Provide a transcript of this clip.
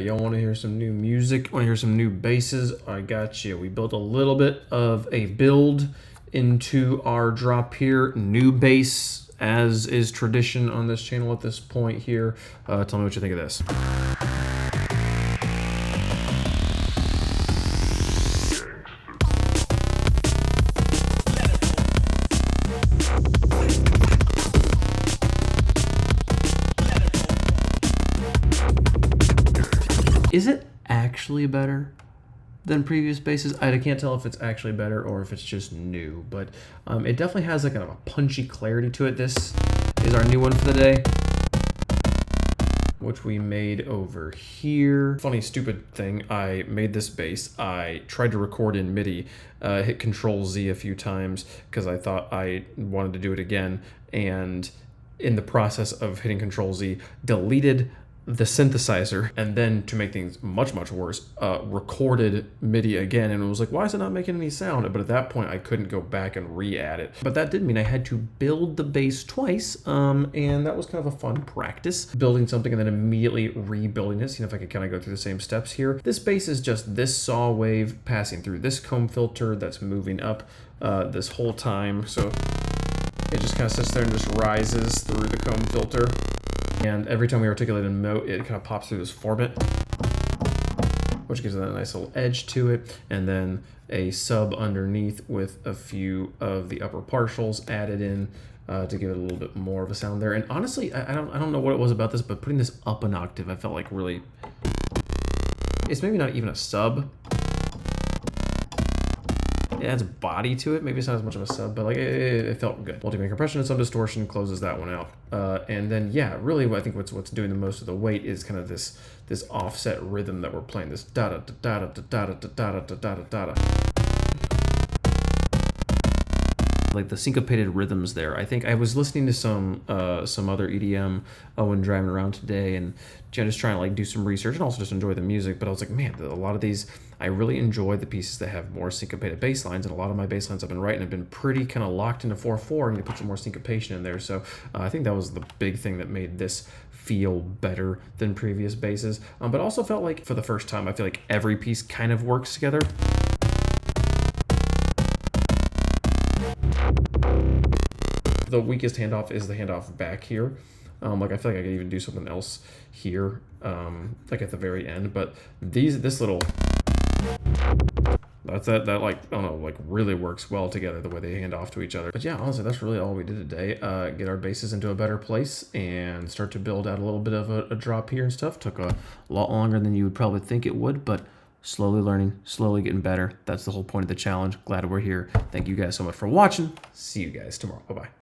y'all want to hear some new music? Want to hear some new basses? I got you. We built a little bit of a build into our drop here. New bass, as is tradition on this channel at this point here. Tell me what you think of this. Is it actually better than previous basses? I can't tell if it's actually better or if it's just new, but it definitely has like kind of a punchy clarity to it. This is our new one for the day, which we made over here. Funny, stupid thing, I made this bass. I tried to record in MIDI, hit Control Z a few times because I thought I wanted to do it again, and in the process of hitting Control Z, deleted the synthesizer, and then to make things much worse, recorded MIDI again, and it was like, why is it not making any sound? But at that point I couldn't go back and re-add it. But that did mean I had to build the bass twice, and that was kind of a fun practice, building something and then immediately rebuilding it, seeing if I could kind of go through the same steps here. This bass is just this saw wave passing through this comb filter that's moving up this whole time, so it just kind of sits there and just rises through the comb filter. And every time we articulate a note, it kind of pops through this formant, which gives it a nice little edge to it. And then a sub underneath with a few of the upper partials added in to give it a little bit more of a sound there. And honestly, I don't know what it was about this, but putting this up an octave, I felt like really, it's maybe not even a sub. It adds body to it. Maybe it's not as much of a sub, but like it felt good. Multi-band compression and some distortion closes that one out. And then yeah, really I think what's doing the most of the weight is kind of this offset rhythm that we're playing. This da da da da da da da da da da da da. Like the syncopated rhythms there. I think I was listening to some other EDM when driving around today, and just trying to like do some research and also just enjoy the music. But I was like, man, a lot of these, I really enjoy the pieces that have more syncopated bass lines, and a lot of my bass lines I've been writing have been pretty kind of locked into 4/4, and you put some more syncopation in there. So I think that was the big thing that made this feel better than previous basses. But also felt like for the first time, I feel like every piece kind of works together. The weakest handoff is the handoff back here. Like I feel like I could even do something else here, like at the very end. But this little, that like, I don't know, like really works well together the way they hand off to each other. But yeah, honestly, that's really all we did today. Get our basses into a better place and start to build out a little bit of a drop here and stuff. Took a lot longer than you would probably think it would, but slowly learning, slowly getting better. That's the whole point of the challenge. Glad we're here. Thank you guys so much for watching. See you guys tomorrow. Bye-bye.